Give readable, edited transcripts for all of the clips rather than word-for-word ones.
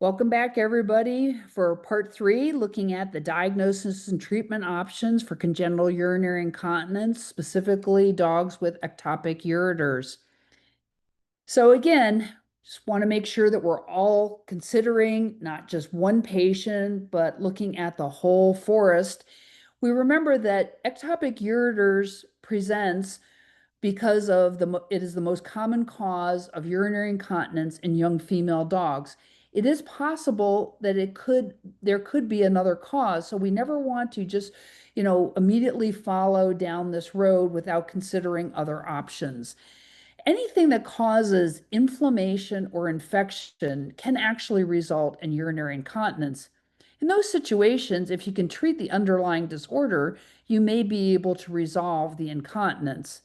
Welcome back, everybody, for part three, looking at the diagnosis and treatment options for congenital urinary incontinence, specifically dogs with ectopic ureters. So again, just want to make sure that we're all considering not just one patient, but looking at the whole forest. We remember that ectopic ureters presents because it is the most common cause of urinary incontinence in young female dogs. It is possible that there could be another cause, so we never want to just, immediately follow down this road without considering other options. Anything that causes inflammation or infection can actually result in urinary incontinence. In those situations, if you can treat the underlying disorder, you may be able to resolve the incontinence.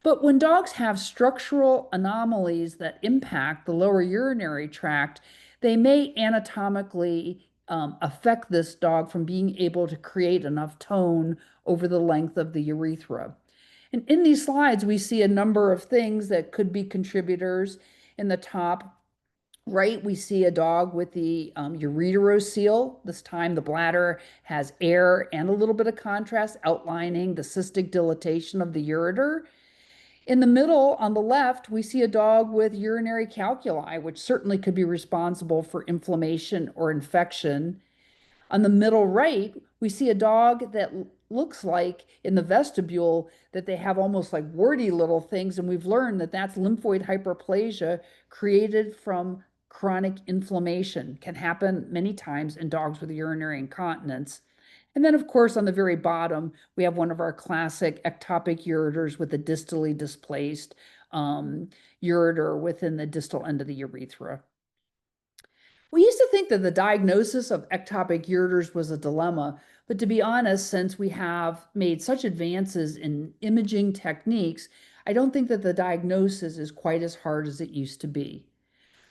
But when dogs have structural anomalies that impact the lower urinary tract, they may anatomically affect this dog from being able to create enough tone over the length of the urethra. And in these slides, we see a number of things that could be contributors. In the top right, we see a dog with the ureterocele. This time the bladder has air and a little bit of contrast outlining the cystic dilatation of the ureter. In the middle, on the left, we see a dog with urinary calculi, which certainly could be responsible for inflammation or infection. On the middle right, we see a dog that looks like in the vestibule that they have almost like warty little things, and we've learned that that's lymphoid hyperplasia created from chronic inflammation. Can happen many times in dogs with urinary incontinence. And then, of course, on the very bottom, we have one of our classic ectopic ureters with a distally displaced ureter within the distal end of the urethra. We used to think that the diagnosis of ectopic ureters was a dilemma, but to be honest, since we have made such advances in imaging techniques, I don't think that the diagnosis is quite as hard as it used to be.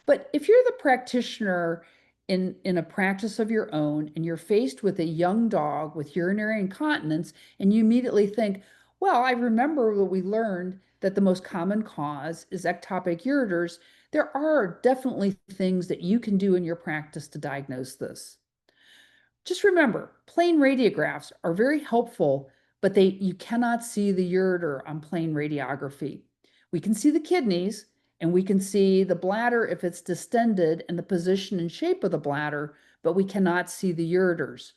But if you're the practitioner in a practice of your own and you're faced with a young dog with urinary incontinence, and you immediately think, well, I remember that we learned that the most common cause is ectopic ureters, there are definitely things that you can do in your practice to diagnose this. Just remember, plain radiographs are very helpful, but you cannot see the ureter on plain radiography. We can see the kidneys, and we can see the bladder if it's distended and the position and shape of the bladder, but we cannot see the ureters.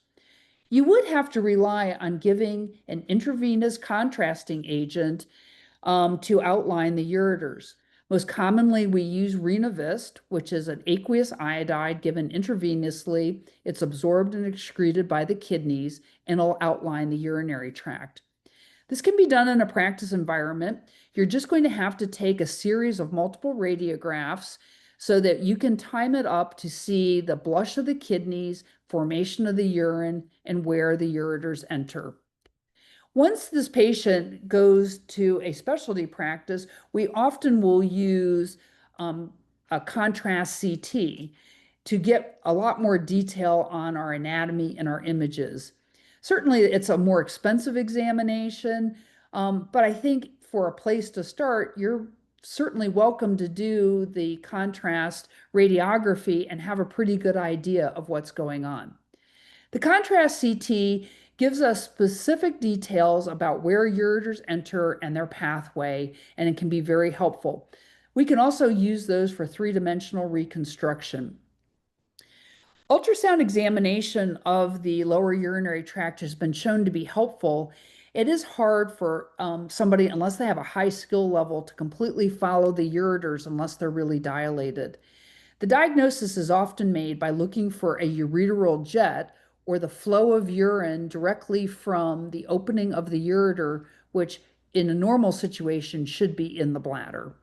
You would have to rely on giving an intravenous contrasting agent to outline the ureters. Most commonly, we use Renavist, which is an aqueous iodide given intravenously. It's absorbed and excreted by the kidneys and will outline the urinary tract. This can be done in a practice environment. You're just going to have to take a series of multiple radiographs so that you can time it up to see the blush of the kidneys, formation of the urine, and where the ureters enter. Once this patient goes to a specialty practice, we often will use a contrast CT to get a lot more detail on our anatomy and our images. Certainly, it's a more expensive examination, but I think for a place to start, you're certainly welcome to do the contrast radiography and have a pretty good idea of what's going on. The contrast CT gives us specific details about where ureters enter and their pathway, and it can be very helpful. We can also use those for three-dimensional reconstruction. Ultrasound examination of the lower urinary tract has been shown to be helpful. It is hard for somebody, unless they have a high skill level, to completely follow the ureters unless they're really dilated. The diagnosis is often made by looking for a ureteral jet or the flow of urine directly from the opening of the ureter, which in a normal situation should be in the bladder.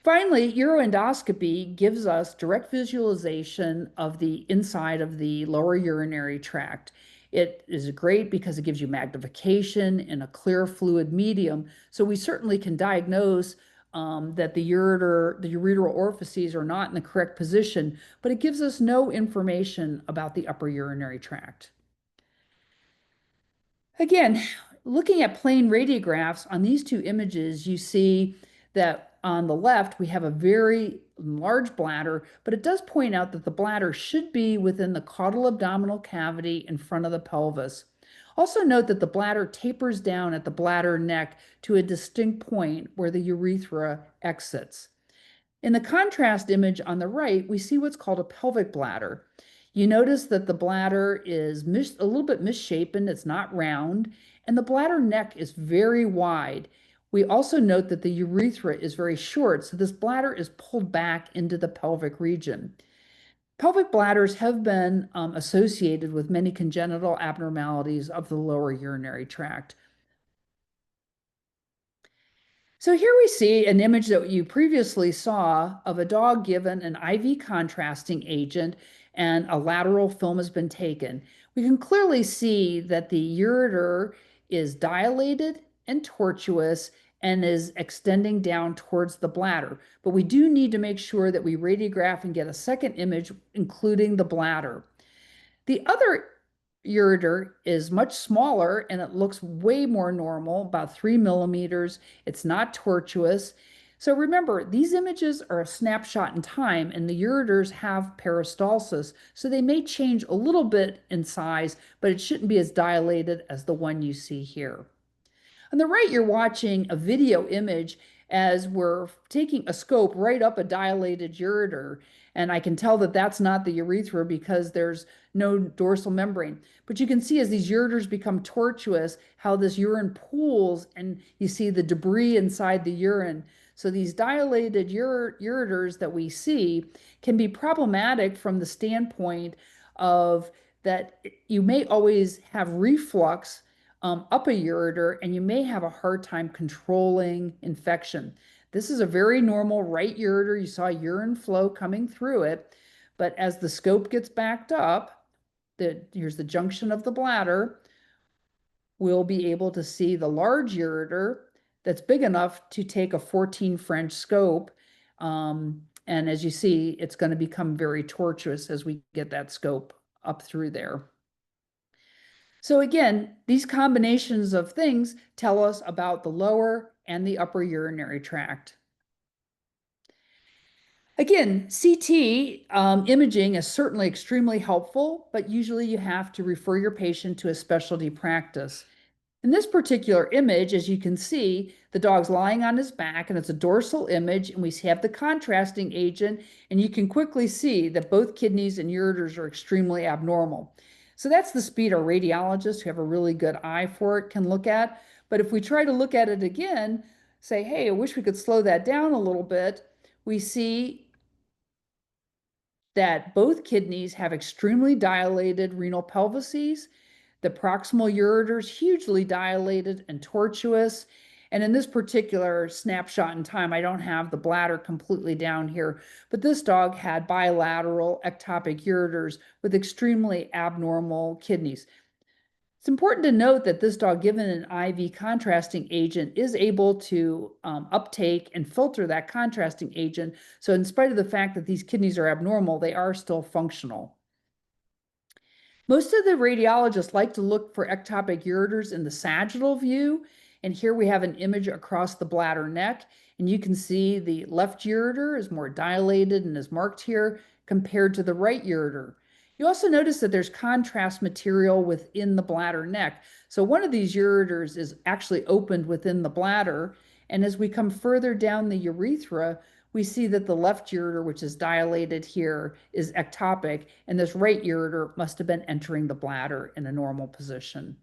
Finally, uroendoscopy gives us direct visualization of the inside of the lower urinary tract. It is great because it gives you magnification in a clear fluid medium, so we certainly can diagnose that the ureteral orifices are not in the correct position, but it gives us no information about the upper urinary tract. Again, looking at plain radiographs on these two images, you see that on the left, we have a very large bladder, but it does point out that the bladder should be within the caudal abdominal cavity in front of the pelvis. Also note that the bladder tapers down at the bladder neck to a distinct point where the urethra exits. In the contrast image on the right, we see what's called a pelvic bladder. You notice that the bladder is a little bit misshapen, it's not round, and the bladder neck is very wide. We also note that the urethra is very short, so this bladder is pulled back into the pelvic region. Pelvic bladders have been associated with many congenital abnormalities of the lower urinary tract. So here we see an image that you previously saw of a dog given an IV contrasting agent and a lateral film has been taken. We can clearly see that the ureter is dilated and tortuous and is extending down towards the bladder. But we do need to make sure that we radiograph and get a second image, including the bladder. The other ureter is much smaller and it looks way more normal, about 3 millimeters. It's not tortuous. So remember, these images are a snapshot in time and the ureters have peristalsis, so they may change a little bit in size, but it shouldn't be as dilated as the one you see here. On the right, you're watching a video image as we're taking a scope right up a dilated ureter. And I can tell that that's not the urethra because there's no dorsal membrane. But you can see as these ureters become tortuous, how this urine pools and you see the debris inside the urine. So these dilated ureters that we see can be problematic from the standpoint of that you may always have reflux up a ureter, and you may have a hard time controlling infection. This is a very normal right ureter. You saw urine flow coming through it, but as the scope gets backed up, here's the junction of the bladder, we'll be able to see the large ureter that's big enough to take a 14 French scope. And as you see, it's going to become very tortuous as we get that scope up through there. So again, these combinations of things tell us about the lower and the upper urinary tract. Again, CT imaging is certainly extremely helpful, but usually you have to refer your patient to a specialty practice. In this particular image, as you can see, the dog's lying on his back and it's a dorsal image and we have the contrasting agent and you can quickly see that both kidneys and ureters are extremely abnormal. So that's the speed our radiologists who have a really good eye for it can look at. But if we try to look at it again, say, hey, I wish we could slow that down a little bit, we see that both kidneys have extremely dilated renal pelvises. The proximal ureter is hugely dilated and tortuous. And in this particular snapshot in time, I don't have the bladder completely down here, but this dog had bilateral ectopic ureters with extremely abnormal kidneys. It's important to note that this dog, given an IV contrasting agent, is able to uptake and filter that contrasting agent. So in spite of the fact that these kidneys are abnormal, they are still functional. Most of the radiologists like to look for ectopic ureters in the sagittal view. And here we have an image across the bladder neck. And you can see the left ureter is more dilated and is marked here compared to the right ureter. You also notice that there's contrast material within the bladder neck. So one of these ureters is actually opened within the bladder. And as we come further down the urethra, we see that the left ureter, which is dilated here, is ectopic, and this right ureter must have been entering the bladder in a normal position.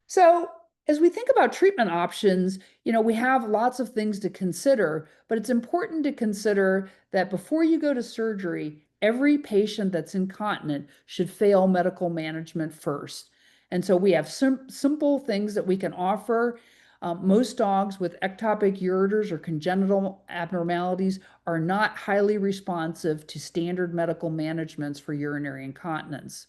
So as we think about treatment options, we have lots of things to consider, but it's important to consider that before you go to surgery, every patient that's incontinent should fail medical management first. And so we have simple things that we can offer. Most dogs with ectopic ureters or congenital abnormalities are not highly responsive to standard medical managements for urinary incontinence.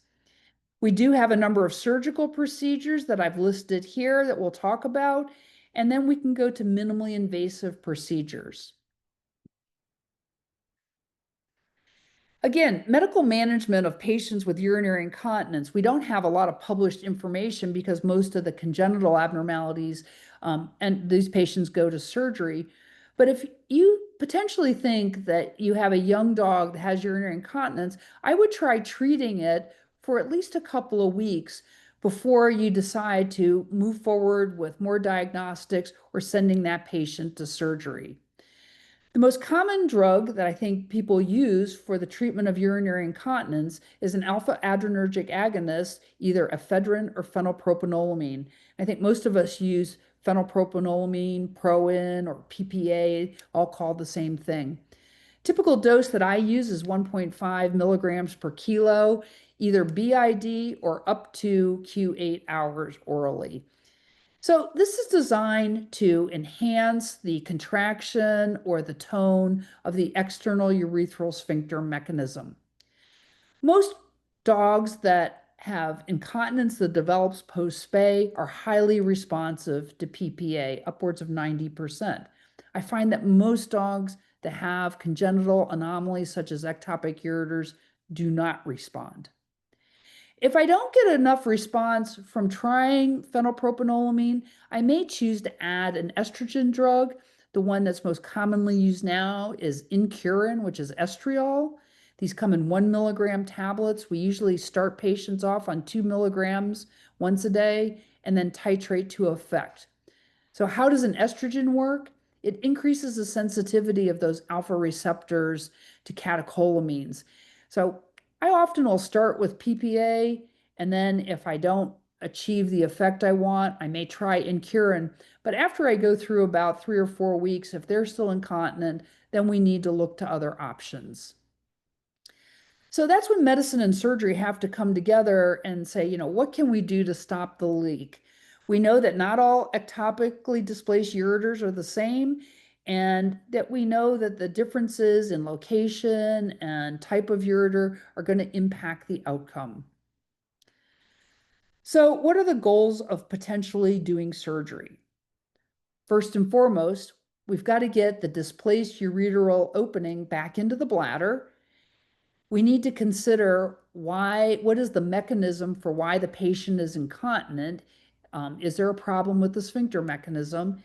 We do have a number of surgical procedures that I've listed here that we'll talk about, and then we can go to minimally invasive procedures. Again, medical management of patients with urinary incontinence, we don't have a lot of published information because most of the congenital abnormalities And these patients go to surgery. But if you potentially think that you have a young dog that has urinary incontinence, I would try treating it for at least a couple of weeks before you decide to move forward with more diagnostics or sending that patient to surgery. The most common drug that I think people use for the treatment of urinary incontinence is an alpha adrenergic agonist, either ephedrine or phenylpropanolamine. I think most of us use phenylpropanolamine, Proin, or PPA, all called the same thing. Typical dose that I use is 1.5 milligrams per kilo, either BID or up to Q8 hours orally. So this is designed to enhance the contraction or the tone of the external urethral sphincter mechanism. Most dogs that have incontinence that develops post-spay are highly responsive to PPA, upwards of 90%. I find that most dogs that have congenital anomalies such as ectopic ureters do not respond. If I don't get enough response from trying phenylpropanolamine, I may choose to add an estrogen drug. The one that's most commonly used now is Incurin, which is estriol. These come in 1 milligram tablets. We usually start patients off on 2 milligrams once a day and then titrate to effect. So how does an estrogen work? It increases the sensitivity of those alpha receptors to catecholamines. So I often will start with PPA, and then if I don't achieve the effect I want, I may try Incurin. But after I go through about 3 or 4 weeks, if they're still incontinent, then we need to look to other options. So that's when medicine and surgery have to come together and say, what can we do to stop the leak? We know that not all ectopically displaced ureters are the same, and that we know that the differences in location and type of ureter are going to impact the outcome. So, what are the goals of potentially doing surgery? First and foremost, we've got to get the displaced ureteral opening back into the bladder. We need to consider what is the mechanism for why the patient is incontinent? Is there a problem with the sphincter mechanism?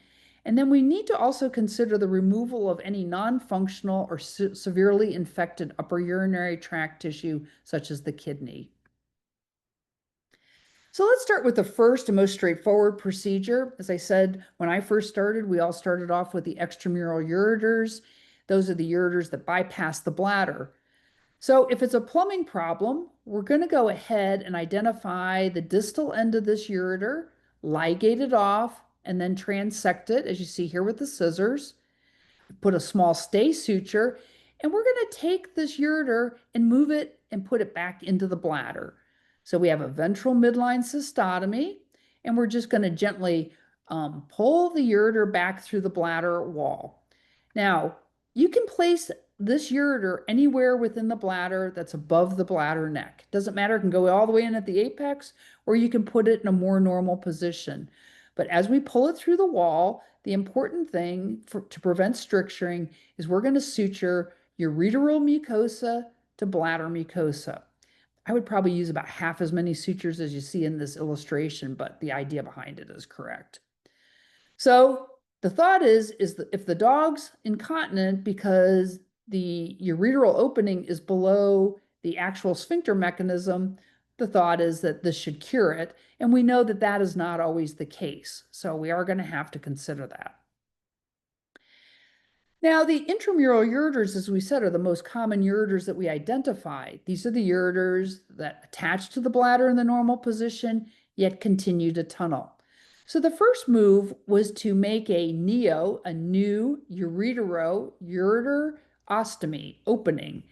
And then we need to also consider the removal of any non-functional or severely infected upper urinary tract tissue, such as the kidney. So let's start with the first and most straightforward procedure. As I said, when I first started, we all started off with the extramural ureters. Those are the ureters that bypass the bladder. So if it's a plumbing problem, we're going to go ahead and identify the distal end of this ureter, ligate it off, and then transect it, as you see here with the scissors. Put a small stay suture, and we're going to take this ureter and move it and put it back into the bladder. So we have a ventral midline cystotomy, and we're just going to gently pull the ureter back through the bladder wall. Now, you can place this ureter anywhere within the bladder that's above the bladder neck. Doesn't matter, it can go all the way in at the apex, or you can put it in a more normal position. But as we pull it through the wall, the important thing to prevent stricturing is we're going to suture ureteral mucosa to bladder mucosa. I would probably use about half as many sutures as you see in this illustration, but the idea behind it is correct. So the thought is that if the dog's incontinent because the ureteral opening is below the actual sphincter mechanism, the thought is that this should cure it. And we know that that is not always the case. So we are going to have to consider that. Now, the intramural ureters, as we said, are the most common ureters that we identify. These are the ureters that attach to the bladder in the normal position, yet continue to tunnel. So the first move was to make a new ureter ostomy opening.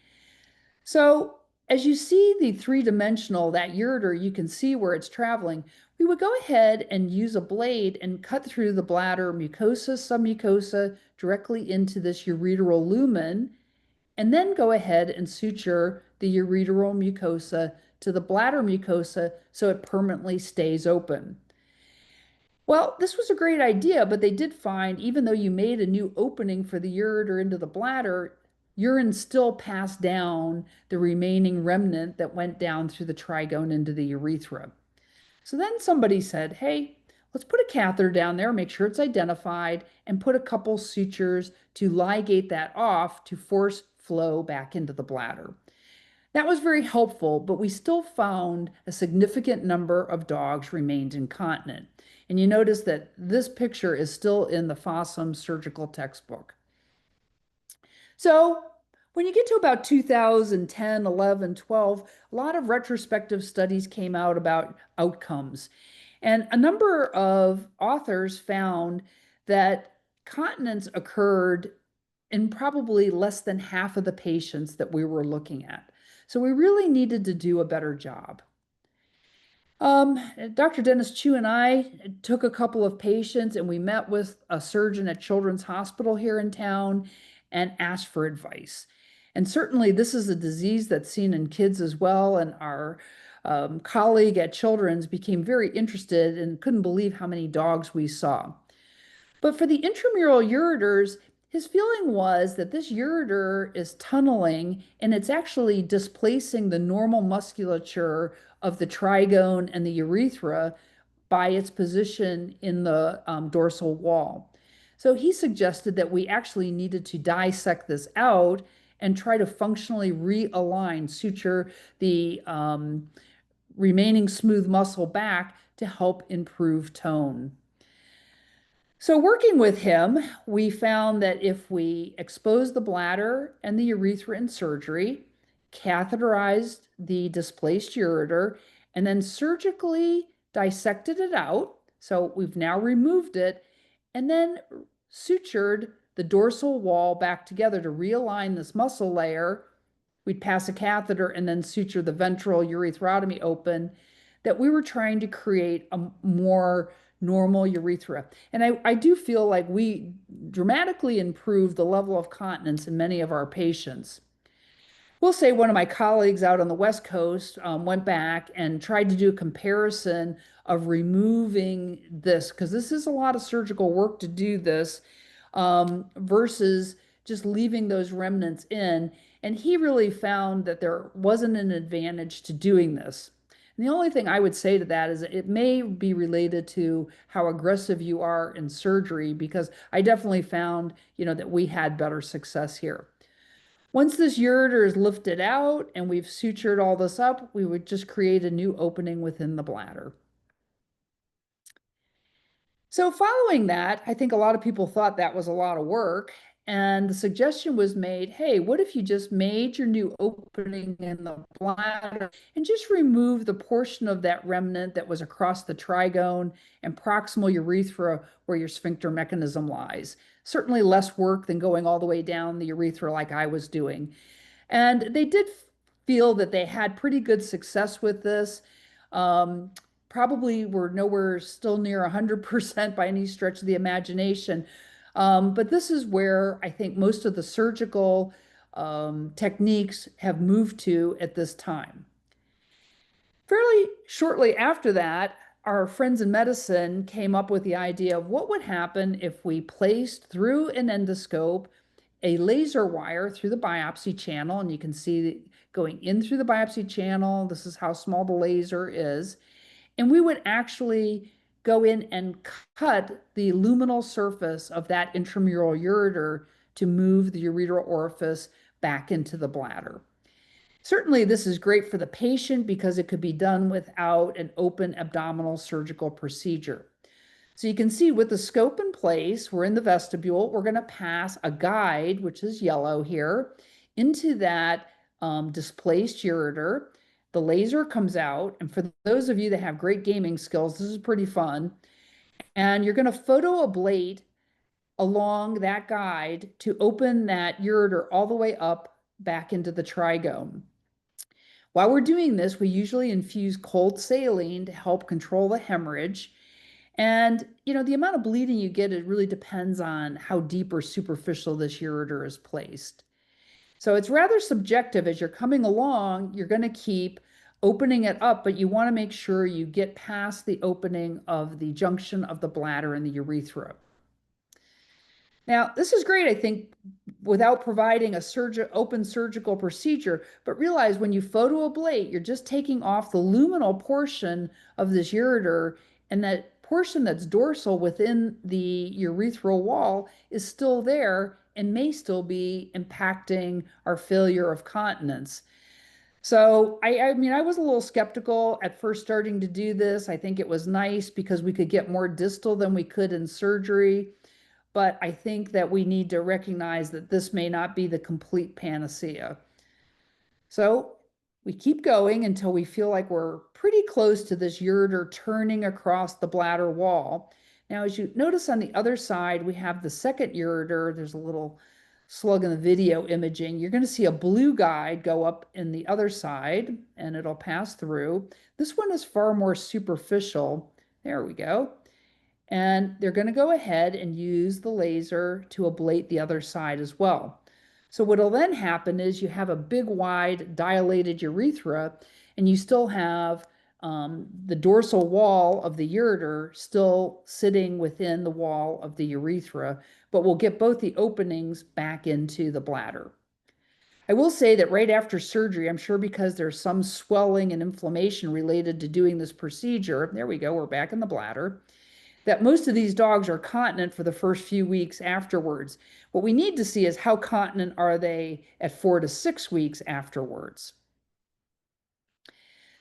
So as you see the three-dimensional, that ureter, you can see where it's traveling. We would go ahead and use a blade and cut through the bladder mucosa, submucosa, directly into this ureteral lumen, and then go ahead and suture the ureteral mucosa to the bladder mucosa so it permanently stays open. Well, this was a great idea, but they did find even though you made a new opening for the ureter into the bladder, urine still passed down the remaining remnant that went down through the trigone into the urethra. So then somebody said, hey, let's put a catheter down there, make sure it's identified, and put a couple sutures to ligate that off to force flow back into the bladder. That was very helpful, but we still found a significant number of dogs remained incontinent. And you notice that this picture is still in the Fossum surgical textbook. So when you get to about 2010, 11, 12, a lot of retrospective studies came out about outcomes. And a number of authors found that continence occurred in probably less than half of the patients that we were looking at. So we really needed to do a better job. Dr. Dennis Chu and I took a couple of patients and we met with a surgeon at Children's Hospital here in town and asked for advice. And certainly this is a disease that's seen in kids as well. And our colleague at Children's became very interested and couldn't believe how many dogs we saw. But for the intramural ureters, his feeling was that this ureter is tunneling and it's actually displacing the normal musculature of the trigone and the urethra by its position in the dorsal wall. So he suggested that we actually needed to dissect this out and try to functionally realign, suture the remaining smooth muscle back to help improve tone. So working with him, we found that if we exposed the bladder and the urethra in surgery, catheterized the displaced ureter, and then surgically dissected it out, so we've now removed it, and then sutured the dorsal wall back together to realign this muscle layer, we'd pass a catheter and then suture the ventral urethrotomy open, that we were trying to create a more normal urethra. And I do feel like we dramatically improved the level of continence in many of our patients. We'll say one of my colleagues out on the West Coast went back and tried to do a comparison of removing this, because this is a lot of surgical work to do this, versus just leaving those remnants in. And he really found that there wasn't an advantage to doing this. And the only thing I would say to that is it may be related to how aggressive you are in surgery, because I definitely found, that we had better success here. Once this ureter is lifted out and we've sutured all this up, we would just create a new opening within the bladder. So following that, I think a lot of people thought that was a lot of work. And the suggestion was made, hey, what if you just made your new opening in the bladder and just remove the portion of that remnant that was across the trigone and proximal urethra where your sphincter mechanism lies? Certainly less work than going all the way down the urethra like I was doing. And they did feel that they had pretty good success with this. Probably were nowhere still near 100% by any stretch of the imagination. But this is where I think most of the surgical techniques have moved to at this time. Fairly shortly after that, our friends in medicine came up with the idea of what would happen if we placed through an endoscope a laser wire through the biopsy channel. And you can see going in through the biopsy channel, this is how small the laser is. And we would actually go in and cut the luminal surface of that intramural ureter to move the ureteral orifice back into the bladder. Certainly, this is great for the patient because it could be done without an open abdominal surgical procedure. So you can see with the scope in place, we're in the vestibule, we're going to pass a guide, which is yellow here, into that displaced ureter. The laser comes out, and for those of you that have great gaming skills, this is pretty fun. And you're going to photo ablate along that guide to open that ureter all the way up back into the trigone. While we're doing this, we usually infuse cold saline to help control the hemorrhage. And, the amount of bleeding you get, it really depends on how deep or superficial this ureter is placed. So it's rather subjective. As you're coming along, you're going to keep opening it up, but you want to make sure you get past the opening of the junction of the bladder and the urethra. Now, this is great, I think, without providing a open surgical procedure, but realize when you photoablate, you're just taking off the luminal portion of this ureter, and that portion that's dorsal within the urethral wall is still there and may still be impacting our failure of continence. So I mean, I was a little skeptical at first starting to do this. I think it was nice because we could get more distal than we could in surgery. But I think that we need to recognize that this may not be the complete panacea. So we keep going until we feel like we're pretty close to this ureter turning across the bladder wall. Now, as you notice on the other side, we have the second ureter. There's a little slug in the video imaging. You're going to see a blue guide go up in the other side, and it'll pass through. This one is far more superficial. There we go. And they're going to go ahead and use the laser to ablate the other side as well. So what'll then happen is you have a big, wide, dilated urethra, and you still have the dorsal wall of the ureter still sitting within the wall of the urethra, but we'll get both the openings back into the bladder. I will say that right after surgery, I'm sure because there's some swelling and inflammation related to doing this procedure, there we go, we're back in the bladder, that most of these dogs are continent for the first few weeks afterwards. What we need to see is how continent are they at 4 to 6 weeks afterwards.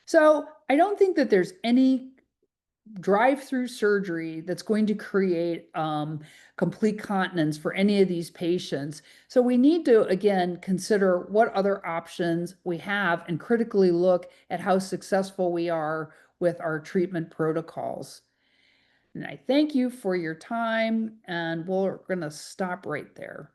So I don't think that there's any drive-through surgery that's going to create complete continence for any of these patients. So we need to, again, consider what other options we have and critically look at how successful we are with our treatment protocols. And I thank you for your time, and we're going to stop right there.